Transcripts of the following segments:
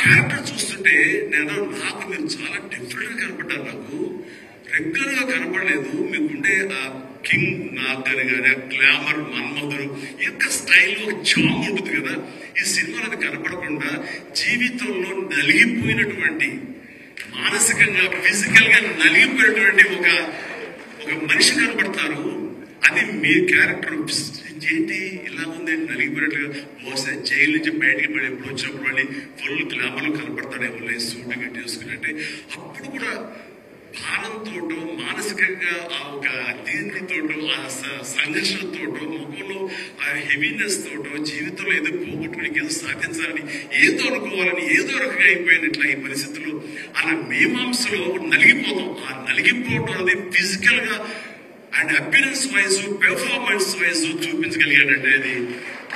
Character చూస్తుంటే నాకు మీరు చాలా డిఫరెంట్ గా కనపడ్డారు. నాకు రెగ్యులర్ గా కనపడలేదు. మీకుండే ఆ కింగ్ నాగ్ అని కానీ, ఆ గ్లామర్ మన్మధుడు యొక్క స్టైల్లో ఒక చామ్ ఉంటుంది కదా, ఈ సినిమాలో అది కనపడకుండా జీవితంలో నలిగిపోయినటువంటి, మానసికంగా ఫిజికల్ గా నలిగిపోయినటువంటి ఒక మనిషి కనపడతారు. అది మీ క్యారెక్టర్. ఏంటి ఇలా ఉంది నలిగిపోయినట్టుగా, బహుశా జైలు నుంచి బయటికి పడి ఎప్పుడు వచ్చినప్పుడు మళ్ళీ ఫుల్ గ్లామర్లు కనపడతాడేమో సూట్ గట్టి చేసుకున్నట్టే. అప్పుడు కూడా భారంతోటో, మానసికంగా ఆ ఒక దీనితోటో, ఆ సంఘర్షణతోటో, ముఖంలో ఆ హెవీనెస్ తోటో, జీవితంలో ఏదో పోగొట్టుకుని ఏదో సాధించాలని, ఏదో అనుకోవాలని, ఏదో రకంగా అయిపోయినట్ల ఈ పరిస్థితుల్లో అలా మీమాంసలో నలిగిపోతాం. ఆ నలిగిపోవటం అనేది ఫిజికల్ గా and appearance wise, performance wise చూపించగలిగాడంటే అది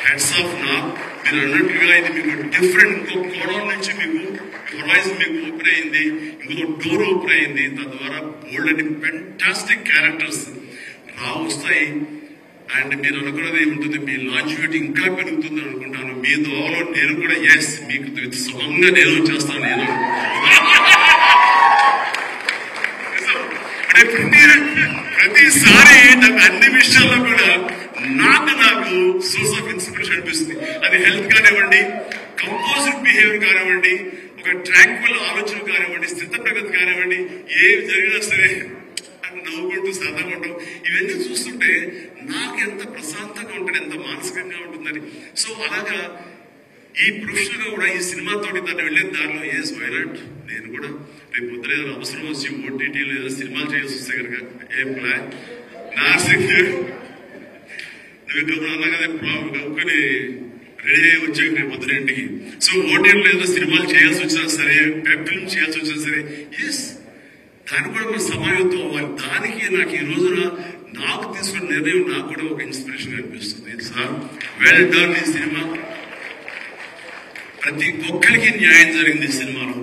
హ్యాట్స్ ఆఫ్. మీరు అన్నట్టుగా ఇది మీకు డిఫరెంట్, ఇంకో కోణం నుంచి మీకు హొరైజన్ మీకు ఓపెన్ అయింది, ఇంకో డోర్ ఓపెన్ అయింది. తద్వారా బోల్డ్ అని ఫెంటాస్టిక్ క్యారెక్టర్స్ వస్తాయి. అండ్ మీరు అనుకున్నది ఏముంటుంది, మీ లాంజివిటీ ఇంకా పెరుగుతుంది అనుకుంటాను. మీ దోవలో నేను కూడా మీకు సుమంగా నేను చేస్తాను. నేను ప్రతిసారి నాకు అన్ని విషయాల్లో కూడా నాకు సోర్స్ ఆఫ్ ఇన్స్పిరేషన్ అనిపిస్తుంది. అది హెల్త్ కానివ్వండి, కంపోజ్డ్ బిహేవియర్ కానివ్వండి, ఒక ట్రాంక్విల్ ఆలోచన కానివ్వండి, స్థిత ప్రగతి కానివ్వండి, ఏమి జరిగినా సరే అని నవ్వుకుంటూ సరదాగా ఉంటాం. ఇవన్నీ చూస్తుంటే నాకు ఎంత ప్రశాంతంగా ఉంటుంది, ఎంత మానసికంగా ఉంటుందని. సో అలాగా ఈ ప్రొఫెషనల్ గా కూడా ఈ సినిమాతోటి తను వెళ్లే దారిలో వైనాట్ నేను కూడా రేపు పొద్దున ఏదైనా అవసరం వచ్చి ఓటీటీలో ఏదైనా సినిమాలు చేయాల్సి వస్తే కనుక ఏం ప్లాన్ నువ్వు అన్నా కదా కనుక్కొని రెడీ అయ్యి వచ్చాక రేపు పొద్దున ఇంటికి. సో ఓటీటీలో ఏదైనా సినిమాలు చేయాల్సి వచ్చినా సరే, వెబ్ ఫిల్మ్ చేయాల్సి వచ్చినా సరే, దాన్ని కూడా మనం సమాయత్తం అవ్వాలి. దానికి నాకు ఈ రోజున నాకు తీసుకున్న నిర్ణయం నాకు కూడా ఒక ఇన్స్పిరేషన్ అనిపిస్తుంది. Sir well done. ఈ సినిమా ప్రతి ఒక్కరికి న్యాయం జరిగింది ఈ సినిమాలో.